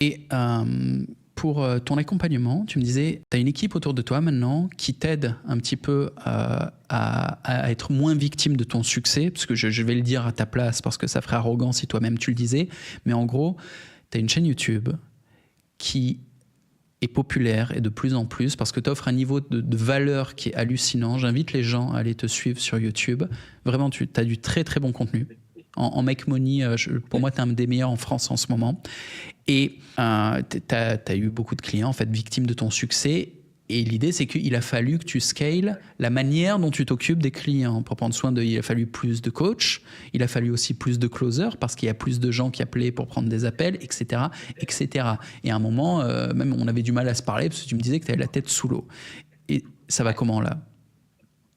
Et pour ton accompagnement, tu me disais, tu as une équipe autour de toi maintenant qui t'aide un petit peu à être moins victime de ton succès, parce que je vais le dire à ta place, parce que ça ferait arrogant si toi-même tu le disais, mais en gros, tu as une chaîne YouTube qui est populaire et de plus en plus, parce que tu offres un niveau de valeur qui est hallucinant. J'invite les gens à aller te suivre sur YouTube. Vraiment, tu as du très très bon contenu. En Make Money, pour moi, tu es un des meilleurs en France en ce moment. Et tu as eu beaucoup de clients en fait, victimes de ton succès. Et l'idée, c'est qu'il a fallu que tu scales la manière dont tu t'occupes des clients pour prendre soin d'eux. Il a fallu plus de coachs, il a fallu aussi plus de closers parce qu'il y a plus de gens qui appelaient pour prendre des appels, etc. etc. Et à un moment, même on avait du mal à se parler parce que tu me disais que tu avais la tête sous l'eau. Et ça va Ouais. comment là?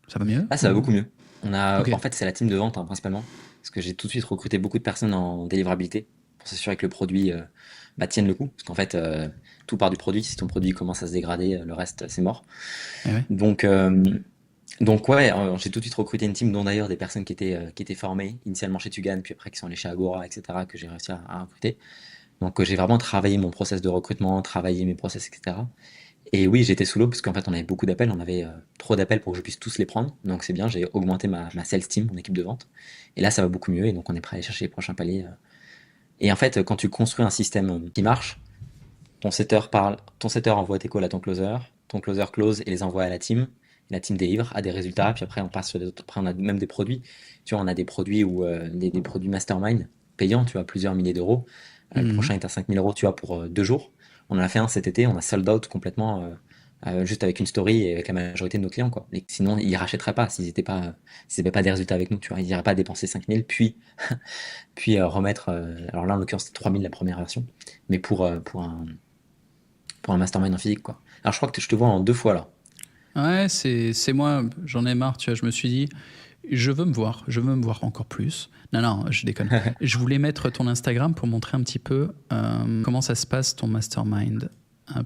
Ça va mieux? Ah, ça va beaucoup mieux. Ok. En fait, c'est la team de vente, hein, principalement. Parce que j'ai tout de suite recruté beaucoup de personnes en délivrabilité pour s'assurer que le produit tienne le coup. Parce qu'en fait, tout part du produit. Si ton produit commence à se dégrader, le reste, c'est mort. Eh ouais. Donc, euh, donc ouais, j'ai tout de suite recruté une team, dont d'ailleurs des personnes qui étaient formées initialement chez Tugan, puis après qui sont allées chez Agora, etc., que j'ai réussi à recruter. Donc, j'ai vraiment travaillé mon process de recrutement, travaillé mes process, etc. Et oui, j'étais sous l'eau parce qu'en fait, on avait beaucoup d'appels, on avait trop d'appels pour que je puisse tous les prendre. Donc c'est bien, j'ai augmenté ma sales team, mon équipe de vente. Et là, ça va beaucoup mieux et donc on est prêt à aller chercher les prochains paliers. Et en fait, quand tu construis un système qui marche, ton setter envoie tes calls à ton closer close et les envoie à la team. Et la team délivre, a des résultats, puis après on passe sur des autres. Après, on a même des produits. Tu vois, on a des produits des produits mastermind payants, tu vois, plusieurs milliers d'euros. Le prochain Mhm. est à 5 000 euros, tu vois, pour 2 jours. On en a fait un cet été, on a sold out complètement, juste avec une story et avec la majorité de nos clients, quoi. Et sinon, ils rachèteraient pas s'ils n'avaient pas des résultats avec nous, tu vois. Ils n'iraient pas dépenser 5 000, puis remettre. Alors là, en l'occurrence, c'était 3 000 la première version, mais pour un mastermind en physique, quoi. Alors je crois que je te vois en 2 fois là. Ouais, c'est moi, j'en ai marre, tu vois, je me suis dit, je veux me voir encore plus. Non, non, je déconne. Je voulais mettre ton Instagram pour montrer un petit peu comment ça se passe ton mastermind.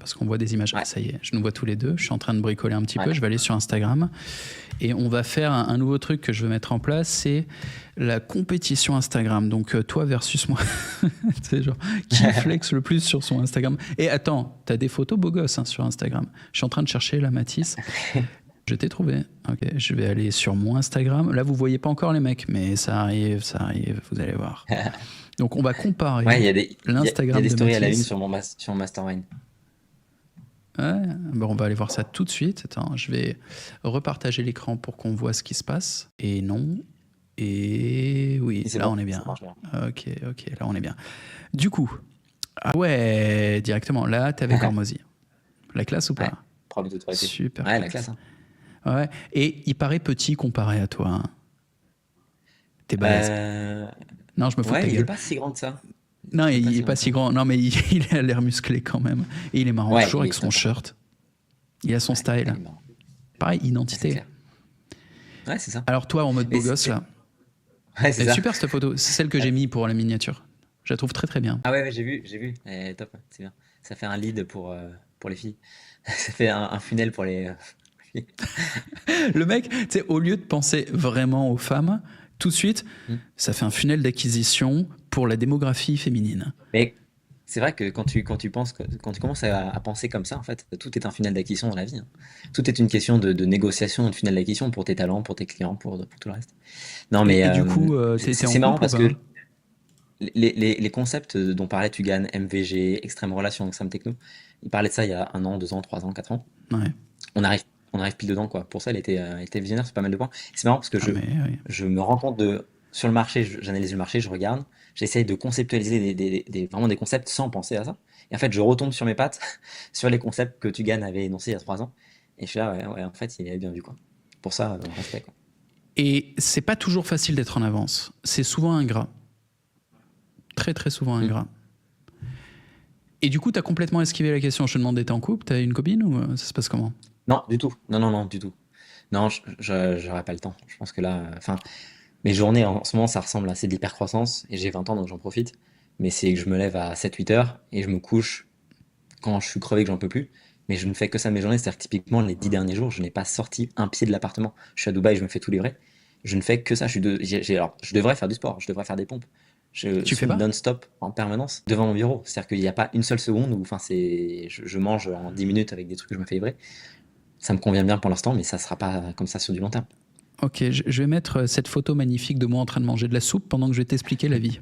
Parce qu'on voit des images. Ah, Ouais, ça y est, je nous vois tous les deux. Je suis en train de bricoler un petit ouais. peu. Je vais aller sur Instagram. Et on va faire un nouveau truc que je veux mettre en place, c'est la compétition Instagram. Donc toi versus moi. C'est genre, qui flex le plus sur son Instagram. Et attends, t'as des photos beaux gosses hein, sur Instagram. Je suis en train de chercher la Matisse. Je t'ai trouvé. Ok, je vais aller sur mon Instagram. Là, vous voyez pas encore les mecs, mais ça arrive, vous allez voir. Donc, on va Ouais, comparer il y a l'Instagram des de stories à la une Mathis. sur sur mon mastermind. Ouais, bon, on va aller voir ça tout de suite. Attends, je vais repartager l'écran pour qu'on voit ce qui se passe. Et non. Et Si oui, c'est là, bon, on est ça bien. marche bien. Ok, ok, là, on est bien. Du coup, ah ouais, directement. Là, t'es avec Hormozy. La classe ou Ouais, pas? promis d'autorité. Super Ouais, la classe, classe. hein. Ouais. Et il paraît petit comparé à toi. Hein. T'es balèze. Euh, Non, je me fous de Ouais, ta mais il est gueule. pas si grand que ça. Non, Il est pas il est si grand pas que si ça. grand. Non, mais il a l'air musclé quand même. Et il est marrant, Ouais, toujours il avec est son top, par contre. shirt. Il a son Ouais, il style. est marrant. Pareil, Ouais, c'est identité. clair. Ouais, c'est ça. Alors toi, en mode Mais beau gosse, là. ouais, c'est Elle est ça. super cette photo. C'est celle que Euh, j'ai mis pour la miniature. Je la trouve très très bien. Ah ouais, ouais, j'ai vu. Elle est top, ouais, c'est bien. Ça fait un lead pour les filles. Ça fait un funnel pour les filles. Le mec, tu sais, au lieu de penser vraiment aux femmes, tout de suite, Hmm. ça fait un funnel d'acquisition pour la démographie féminine. Mais c'est vrai que quand tu commences à penser comme ça, en fait, tout est un funnel d'acquisition dans la vie, hein. Tout est une question de négociation de funnel d'acquisition pour tes talents, pour tes clients, pour tout le reste. Non, mais Et du coup, t'es en c'est marrant couple ou parce pas? que les concepts dont parlait Tugan, MVG, extrême relation, extrême techno, il parlait de ça il y a 1 an, 2 ans, 3 ans, 4 ans. Ouais. On arrive, on arrive pile dedans, quoi. Pour ça, elle était visionnaire sur pas mal de points. C'est marrant parce que Ah mais oui. je me rends compte sur le marché, j'analyse le marché, je regarde, j'essaye de conceptualiser vraiment des concepts sans penser à ça. Et en fait, je retombe sur mes pattes, sur les concepts que Tugan avait énoncés il y a 3 ans. Et je suis là, ouais, ouais, en fait, il avait bien vu, quoi. Pour ça, respect, quoi. Et c'est pas toujours facile d'être en avance. C'est souvent ingrat. Très très souvent Hmm. ingrat. Et du coup, t'as complètement esquivé la question. Je te demande d'être en couple, t'as une copine ou ça se passe comment? Non, du tout. Non, non, non, du tout. Non, j'aurais pas le temps. Je pense que là, enfin, mes journées en ce moment, ça ressemble à c'est de l'hypercroissance et j'ai 20 ans donc j'en profite. Mais c'est que je me lève à 7 8 heures et je me couche quand je suis crevé que j'en peux plus. Mais je ne fais que ça de mes journées, c'est-à-dire que typiquement les 10 derniers jours, je n'ai pas sorti un pied de l'appartement. Je suis à Dubaï, je me fais tout livrer. Je ne fais que ça. Alors, je devrais faire du sport, je devrais faire des pompes. Je Tu fais swim pas? non-stop en permanence devant mon bureau. C'est-à-dire qu'il n'y a pas une seule seconde où je mange en 10 minutes avec des trucs que je me fais livrer. Ça me convient bien pour l'instant, mais ça ne sera pas comme ça sur du long terme. Ok, je vais mettre cette photo magnifique de moi en train de manger de la soupe pendant que je vais t'expliquer la vie.